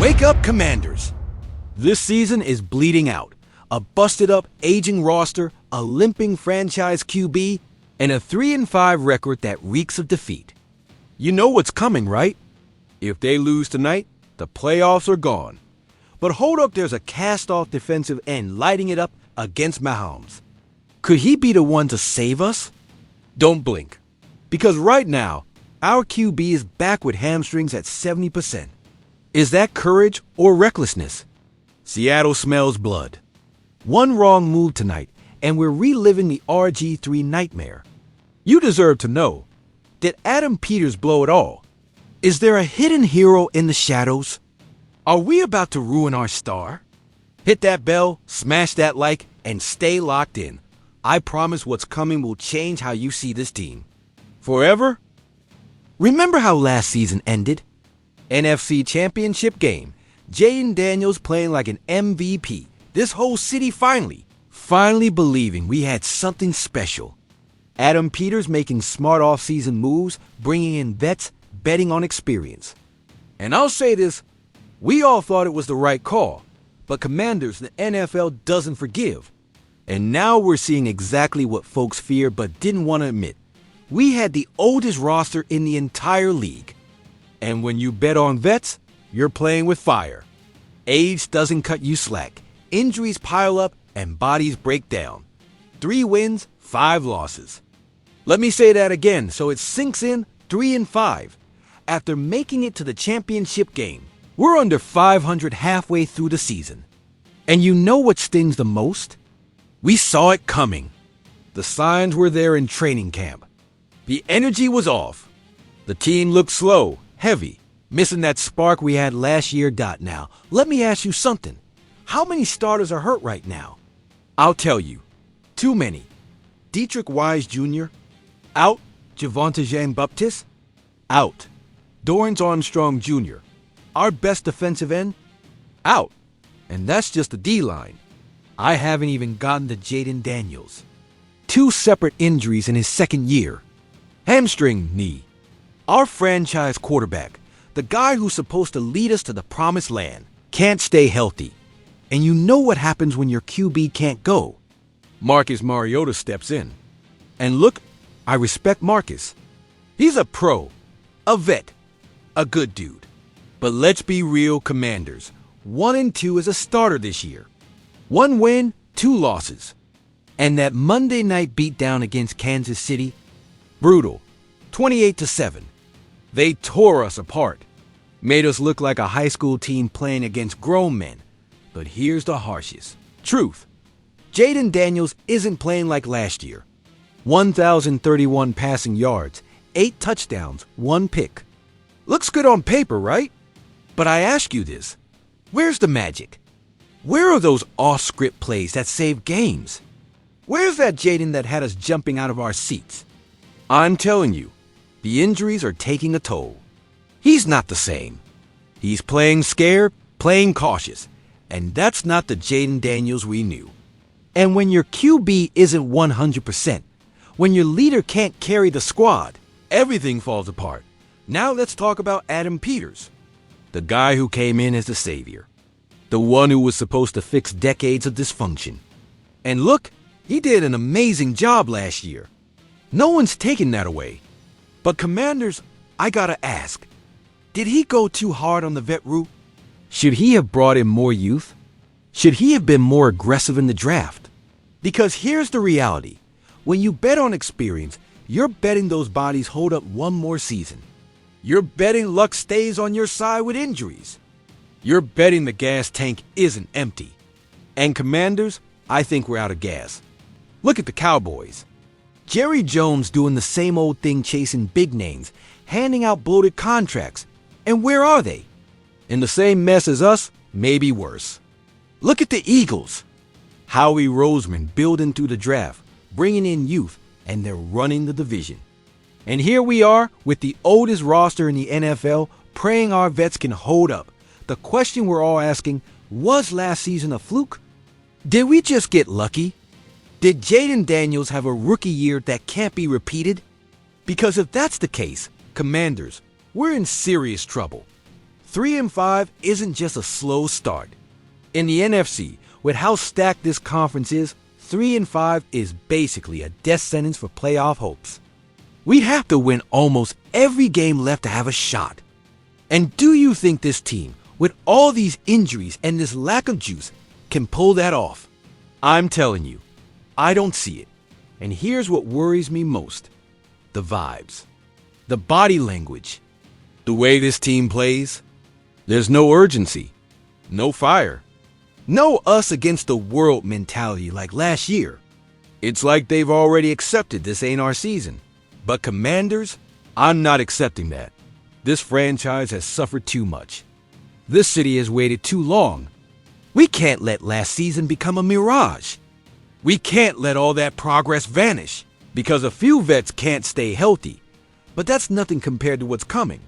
Wake up, Commanders! This season is bleeding out. A busted-up, aging roster, a limping franchise QB, and a 3-5 record that reeks of defeat. You know what's coming, right? If they lose tonight, the playoffs are gone. But hold up, there's a cast-off defensive end lighting it up against Mahomes. Could he be the one to save us? Don't blink. Because right now, our QB is back with hamstrings at 70%. Is that courage or recklessness? Seattle smells blood. One wrong move tonight, and we're reliving the RG3 nightmare. You deserve to know. Did Adam Peters blow it all? Is there a hidden hero in the shadows? Are we about to ruin our star? Hit that bell, smash that like, and stay locked in. I promise what's coming will change how you see this team. Forever? Remember how last season ended? NFC Championship game. Jaden Daniels playing like an MVP. This whole city finally believing we had something special. Adam Peters making smart off-season moves, bringing in vets, betting on experience. And I'll say this, we all thought it was the right call, but Commanders, the NFL doesn't forgive. And now we're seeing exactly what folks feared but didn't want to admit. We had the oldest roster in the entire league. And when you bet on vets, you're playing with fire. Age doesn't cut you slack. Injuries pile up and bodies break down. 3 wins, 5 losses. Let me say that again so it sinks in. 3-5. After making it to the championship game, we're under 500 halfway through the season. And you know what stings the most? We saw it coming. The signs were there in training camp. The energy was off. The team looked slow, heavy, missing that spark we had last year. Now, let me ask you something. How many starters are hurt right now? I'll tell you. Too many. Dietrich Wise Jr. out. Javonte Jean-Baptiste out. Dorrance Armstrong Jr., our best defensive end, out. And that's just the D-line. I haven't even gotten to Jaden Daniels. 2 separate injuries in his second year. Hamstring knee. Our franchise quarterback, the guy who's supposed to lead us to the promised land, can't stay healthy. And you know what happens when your QB can't go. Marcus Mariota steps in. And look, I respect Marcus. He's a pro, a vet, a good dude. But let's be real, Commanders. 1-2 as a starter this year. 1 win, 2 losses. And that Monday night beatdown against Kansas City, brutal. 28-7. They tore us apart. Made us look like a high school team playing against grown men. But here's the harshest truth. Jaden Daniels isn't playing like last year. 1,031 passing yards, 8 touchdowns, 1 pick. Looks good on paper, right? But I ask you this. Where's the magic? Where are those off-script plays that save games? Where's that Jaden that had us jumping out of our seats? I'm telling you, the injuries are taking a toll. He's not the same. He's playing scared, playing cautious. And that's not the Jaden Daniels we knew. And when your QB isn't 100%, when your leader can't carry the squad, everything falls apart. Now let's talk about Adam Peters, the guy who came in as the savior, the one who was supposed to fix decades of dysfunction. And look, he did an amazing job last year. No one's taking that away. But Commanders, I gotta ask, did he go too hard on the vet route? Should he have brought in more youth? Should he have been more aggressive in the draft? Because here's the reality. When you bet on experience, you're betting those bodies hold up one more season. You're betting luck stays on your side with injuries. You're betting the gas tank isn't empty. And Commanders, I think we're out of gas. Look at the Cowboys. Jerry Jones doing the same old thing, chasing big names, handing out bloated contracts. And where are they? In the same mess as us, maybe worse. Look at the Eagles. Howie Roseman building through the draft, bringing in youth, and they're running the division. And here we are with the oldest roster in the NFL, praying our vets can hold up. The question we're all asking, was last season a fluke? Did we just get lucky? Did Jaden Daniels have a rookie year that can't be repeated? Because if that's the case, Commanders, we're in serious trouble. 3-5 isn't just a slow start. In the NFC, with how stacked this conference is, 3-5 is basically a death sentence for playoff hopes. We'd have to win almost every game left to have a shot. And do you think this team, with all these injuries and this lack of juice, can pull that off? I'm telling you, I don't see it. And here's what worries me most: the vibes, the body language, the way this team plays. There's no urgency, no fire, no us against the world mentality like last year. It's like they've already accepted this ain't our season. But Commanders, I'm not accepting that. This franchise has suffered too much. This city has waited too long. We can't let last season become a mirage. We can't let all that progress vanish because a few vets can't stay healthy. But that's nothing compared to what's coming.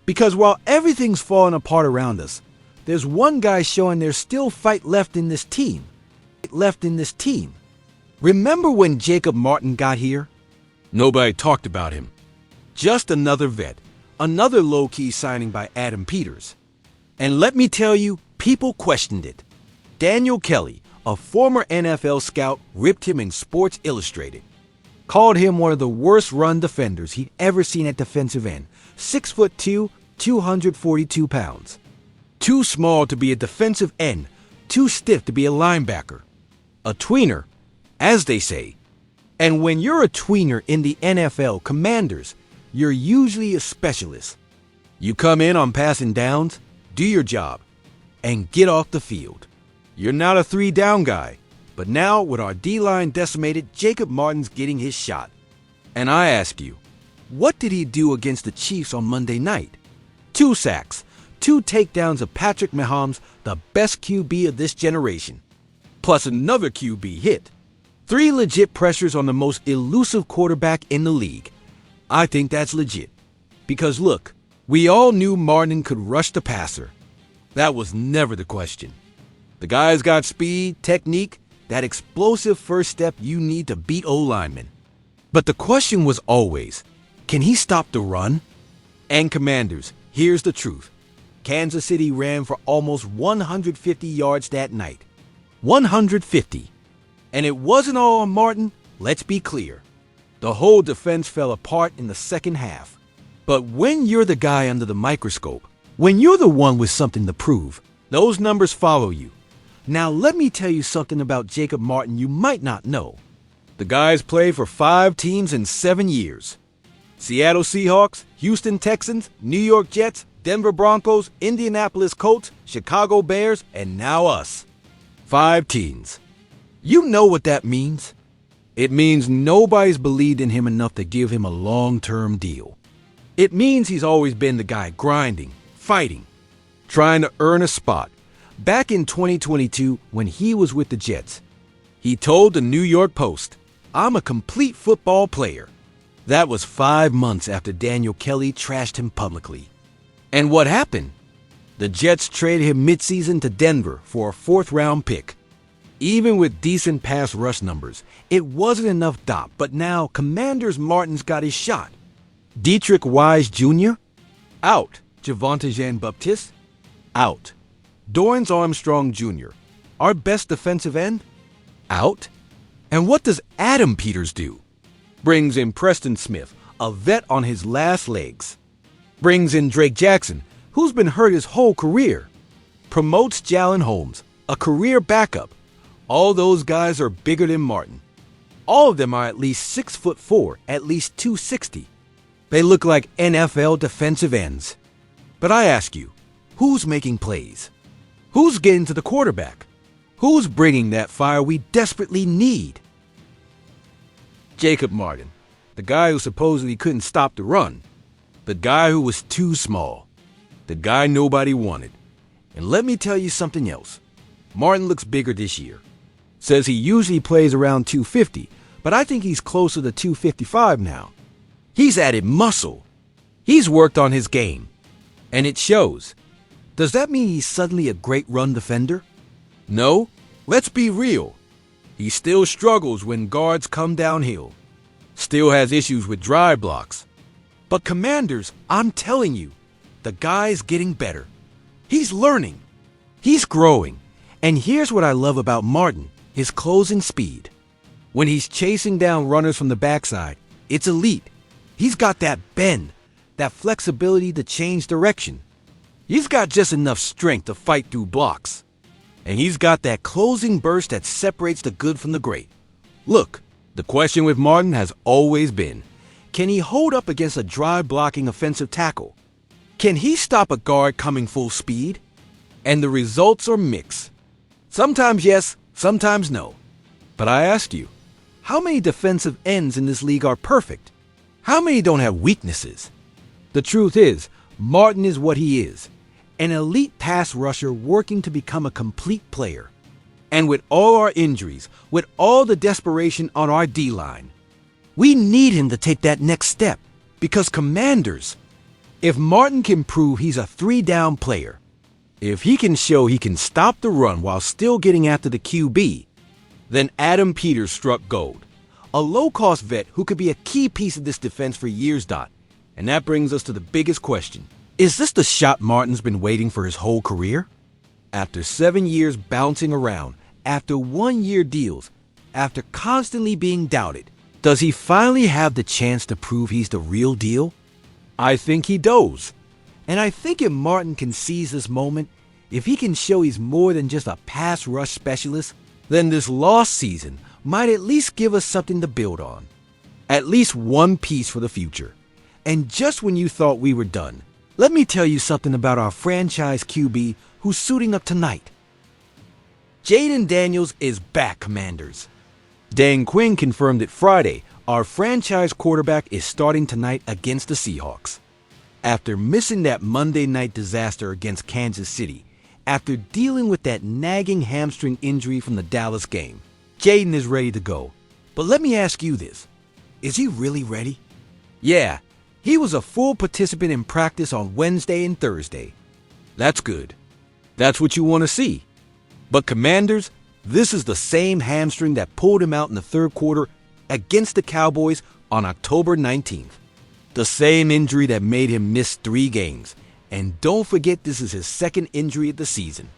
Because while everything's falling apart around us, there's one guy showing there's still fight left in this team. Remember when Jacob Martin got here? Nobody talked about him. Just another vet, another low-key signing by Adam Peters. And let me tell you, people questioned it. Daniel Kelly, a former NFL scout, ripped him in Sports Illustrated. Called him one of the worst run defenders he'd ever seen at defensive end. 6'2", 242 pounds. Too small to be a defensive end, too stiff to be a linebacker. A tweener, as they say. And when you're a tweener in the NFL Commanders, you're usually a specialist. You come in on passing downs, do your job, and get off the field. You're not a 3-down guy, but now with our D-line decimated, Jacob Martin's getting his shot. And I ask you, what did he do against the Chiefs on Monday night? 2 sacks, 2 takedowns of Patrick Mahomes, the best QB of this generation, plus another QB hit. 3 legit pressures on the most elusive quarterback in the league. I think that's legit. Because look, we all knew Martin could rush the passer. That was never the question. The guy's got speed, technique, that explosive first step you need to beat O-linemen. But the question was always, can he stop the run? And Commanders, here's the truth. Kansas City ran for almost 150 yards that night. 150. And it wasn't all on Martin, let's be clear. The whole defense fell apart in the second half. But when you're the guy under the microscope, when you're the one with something to prove, those numbers follow you. Now let me tell you something about Jacob Martin you might not know. The guy's played for 5 teams in 7 years. Seattle Seahawks, Houston Texans, New York Jets, Denver Broncos, Indianapolis Colts, Chicago Bears, and now us. 5 teams. You know what that means? It means nobody's believed in him enough to give him a long-term deal. It means he's always been the guy grinding, fighting, trying to earn a spot. Back in 2022, when he was with the Jets, he told the New York Post, "I'm a complete football player." That was 5 months after Daniel Kelly trashed him publicly. And what happened? The Jets traded him midseason to Denver for a 4th-round pick. Even with decent pass rush numbers, it wasn't enough dop, but now Commanders Martin's got his shot. Dietrich Wise Jr. out. Javonte Jean-Baptiste out. Dorrance Armstrong Jr., our best defensive end, out. And what does Adam Peters do? Brings in Preston Smith, a vet on his last legs. Brings in Drake Jackson, who's been hurt his whole career. Promotes Jalen Holmes, a career backup. All those guys are bigger than Martin. All of them are at least 6'4", at least 260. They look like NFL defensive ends. But I ask you, who's making plays? Who's getting to the quarterback? Who's bringing that fire we desperately need? Jacob Martin, the guy who supposedly couldn't stop the run. The guy who was too small. The guy nobody wanted. And let me tell you something else. Martin looks bigger this year. Says he usually plays around 250, but I think he's closer to 255 now. He's added muscle. He's worked on his game. And it shows. Does that mean he's suddenly a great run defender? No. Let's be real. He still struggles when guards come downhill. Still has issues with drive blocks. But Commanders, I'm telling you, the guy's getting better. He's learning. He's growing. And here's what I love about Martin, his closing speed. When he's chasing down runners from the backside, it's elite. He's got that bend, that flexibility to change direction. He's got just enough strength to fight through blocks. And he's got that closing burst that separates the good from the great. Look, the question with Martin has always been, can he hold up against a drive-blocking offensive tackle? Can he stop a guard coming full speed? And the results are mixed. Sometimes yes, sometimes no. But I asked you, how many defensive ends in this league are perfect? How many don't have weaknesses? The truth is, Martin is what he is, an elite pass rusher working to become a complete player. And with all our injuries, with all the desperation on our D-line, we need him to take that next step. Because Commanders, if Martin can prove he's a three-down player, if he can show he can stop the run while still getting after the QB, then Adam Peters struck gold. A low-cost vet who could be a key piece of this defense for years. And that brings us to the biggest question. Is this the shot Martin's been waiting for his whole career? After 7 years bouncing around, after one-year deals, after constantly being doubted, does he finally have the chance to prove he's the real deal? I think he does. And I think if Martin can seize this moment, if he can show he's more than just a pass rush specialist, then this lost season might at least give us something to build on. At least one piece for the future. And just when you thought we were done, let me tell you something about our franchise QB who's suiting up tonight. Jaden Daniels is back, Commanders. Dan Quinn confirmed it Friday. Our franchise quarterback is starting tonight against the Seahawks. After missing that Monday night disaster against Kansas City, after dealing with that nagging hamstring injury from the Dallas game, Jaden is ready to go. But let me ask you this. Is he really ready? Yeah, he was a full participant in practice on Wednesday and Thursday. That's good. That's what you want to see. But Commanders, this is the same hamstring that pulled him out in the third quarter against the Cowboys on October 19th. The same injury that made him miss 3 games. And don't forget, this is his second injury of the season.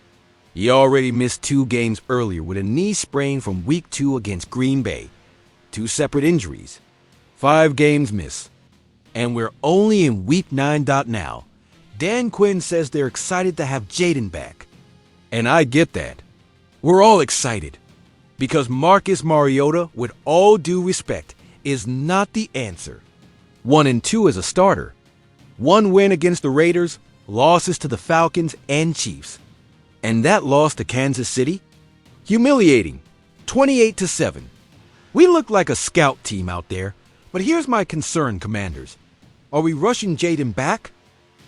He already missed 2 games earlier with a knee sprain from Week 2 against Green Bay. 2 separate injuries. 5 games missed. And we're only in Week 9. Now. Dan Quinn says they're excited to have Jaden back. And I get that. We're all excited. Because Marcus Mariota, with all due respect, is not the answer. 1-2 as a starter. 1 win against the Raiders, losses to the Falcons and Chiefs. And that loss to Kansas City? Humiliating. 28-7. We look like a scout team out there, but here's my concern, Commanders. Are we rushing Jaden back?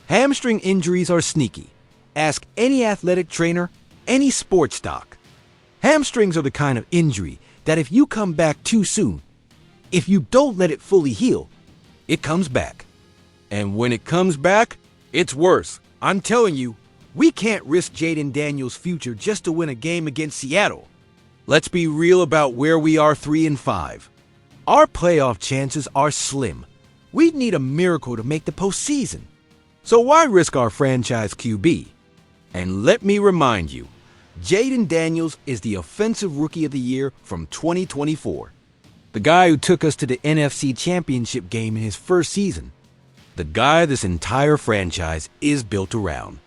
Hamstring injuries are sneaky. Ask any athletic trainer, any sports doc. Hamstrings are the kind of injury that if you come back too soon, if you don't let it fully heal, it comes back. And when it comes back, it's worse. I'm telling you, we can't risk Jaden Daniels' future just to win a game against Seattle. Let's be real about where we are 3-5. Our playoff chances are slim. We'd need a miracle to make the postseason. So why risk our franchise QB? And let me remind you, Jaden Daniels is the Offensive Rookie of the Year from 2024. The guy who took us to the NFC Championship game in his first season. The guy this entire franchise is built around.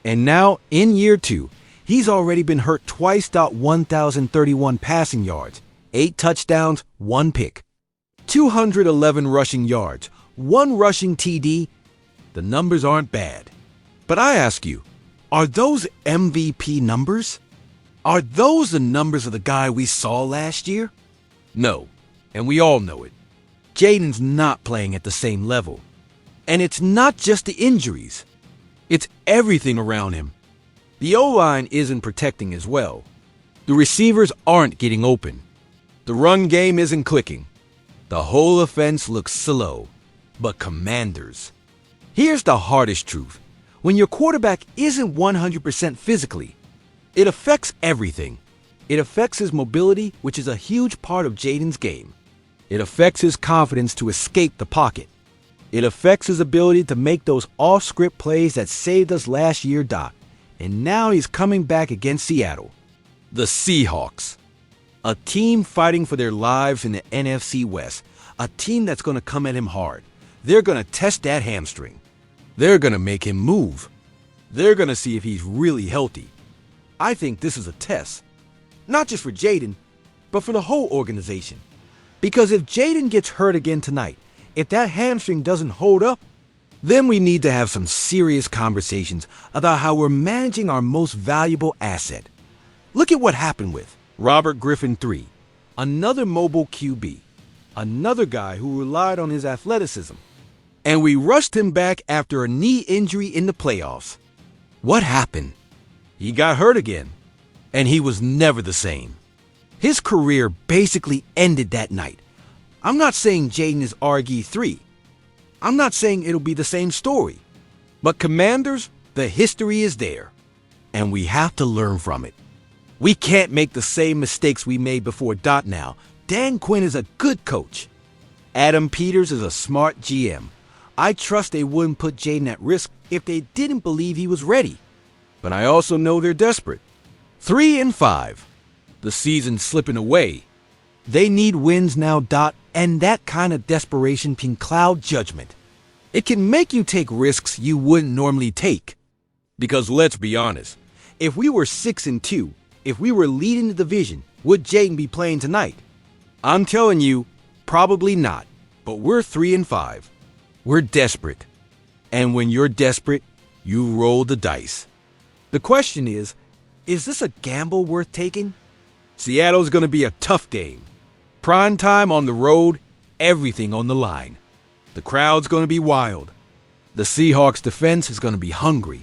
And now, in year 2, he's already been hurt twice. 1,031 passing yards, 8 touchdowns, 1 pick. 211 rushing yards, 1 rushing TD. The numbers aren't bad. But I ask you, are those MVP numbers? Are those the numbers of the guy we saw last year? No, and we all know it. Jaden's not playing at the same level. And it's not just the injuries. It's everything around him. The O-line isn't protecting as well. The receivers aren't getting open. The run game isn't clicking. The whole offense looks slow. But Commanders. Here's the hardest truth. When your quarterback isn't 100% physically, it affects everything. It affects his mobility, which is a huge part of Jaden's game. It affects his confidence to escape the pocket. It affects his ability to make those off-script plays that saved us last year. And now he's coming back against Seattle. The Seahawks. A team fighting for their lives in the NFC West. A team that's going to come at him hard. They're going to test that hamstring. They're going to make him move. They're going to see if he's really healthy. I think this is a test. Not just for Jaden, but for the whole organization. Because if Jaden gets hurt again tonight, if that hamstring doesn't hold up, then we need to have some serious conversations about how we're managing our most valuable asset. Look at what happened with Robert Griffin III, another mobile QB, another guy who relied on his athleticism. And we rushed him back after a knee injury in the playoffs. What happened? He got hurt again, and he was never the same. His career basically ended that night. I'm not saying Jaden is RG3. I'm not saying it'll be the same story. But Commanders, the history is there, and we have to learn from it. We can't make the same mistakes we made before now. Dan Quinn is a good coach. Adam Peters is a smart GM. I trust they wouldn't put Jaden at risk if they didn't believe he was ready. But I also know they're desperate. 3-5. The season's slipping away. They need wins now, and that kind of desperation can cloud judgment. It can make you take risks you wouldn't normally take. Because let's be honest, if we were 6-2, if we were leading the division, would Jaden be playing tonight? I'm telling you, probably not. But we're 3-5. We're desperate. And when you're desperate, you roll the dice. The question is this a gamble worth taking? Seattle's going to be a tough game. Prime time on the road, everything on the line. The crowd's going to be wild. The Seahawks defense is going to be hungry.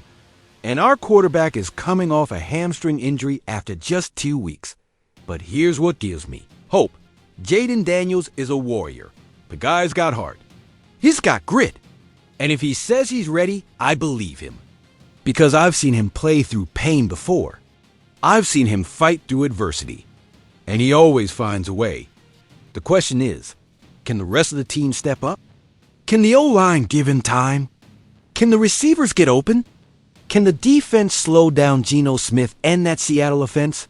And our quarterback is coming off a hamstring injury after just 2 weeks. But here's what gives me hope. Jaden Daniels is a warrior. The guy's got heart. He's got grit. And if he says he's ready, I believe him. Because I've seen him play through pain before. I've seen him fight through adversity. And he always finds a way. The question is, can the rest of the team step up? Can the O-line give him time? Can the receivers get open? Can the defense slow down Geno Smith and that Seattle offense?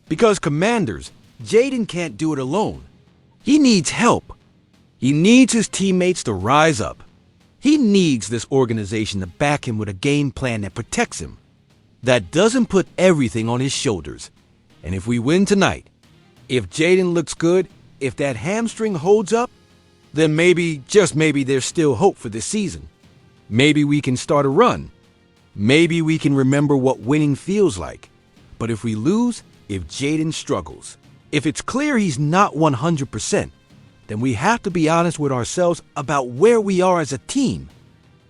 Because Commanders, Jaden can't do it alone. He needs help. He needs his teammates to rise up. He needs this organization to back him with a game plan that protects him, that doesn't put everything on his shoulders. And if we win tonight, if Jaden looks good, if that hamstring holds up, then maybe, just maybe, there's still hope for this season. Maybe we can start a run. Maybe we can remember what winning feels like. But if we lose, if Jaden struggles, if it's clear he's not 100%, then we have to be honest with ourselves about where we are as a team.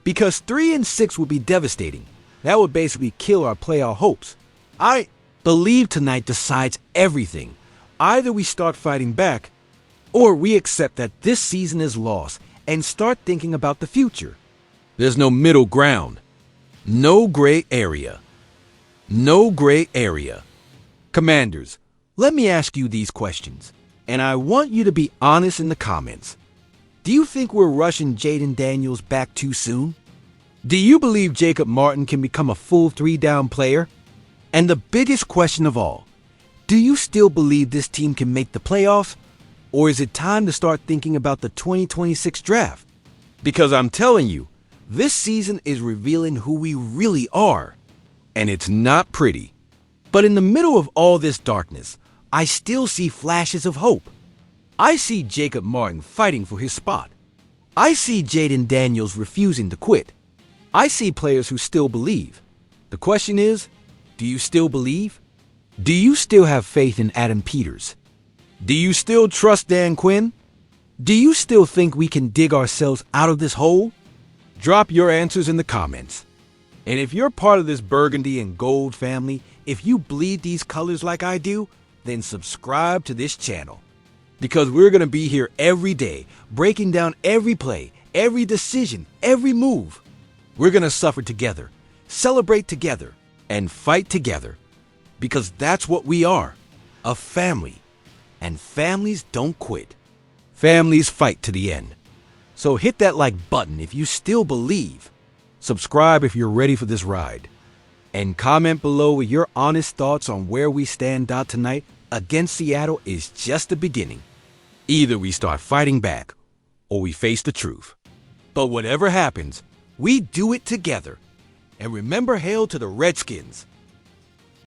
Because 3-6 would be devastating. That would basically kill our playoff hopes. I believe tonight decides everything. Either we start fighting back, or we accept that this season is lost and start thinking about the future. There's no middle ground. No gray area. No gray area. Commanders, let me ask you these questions, and I want you to be honest in the comments. Do you think we're rushing Jaden Daniels back too soon? Do you believe Jacob Martin can become a full 3-down player? And the biggest question of all, do you still believe this team can make the playoffs? Or is it time to start thinking about the 2026 draft? Because I'm telling you, this season is revealing who we really are. And it's not pretty. But in the middle of all this darkness, I still see flashes of hope. I see Jacob Martin fighting for his spot. I see Jaden Daniels refusing to quit. I see players who still believe. The question is, do you still believe? Do you still have faith in Adam Peters? Do you still trust Dan Quinn? Do you still think we can dig ourselves out of this hole? Drop your answers in the comments. And if you're part of this burgundy and gold family, if you bleed these colors like I do, then subscribe to this channel. Because we're going to be here every day, breaking down every play, every decision, every move. We're going to suffer together, celebrate together, and fight together. Because that's what we are, a family. And families don't quit. Families fight to the end. So hit that like button if you still believe. Subscribe if you're ready for this ride. And comment below with your honest thoughts on where we stand out tonight against Seattle is just the beginning. Either we start fighting back or we face the truth. But whatever happens, we do it together. And remember, hail to the Redskins.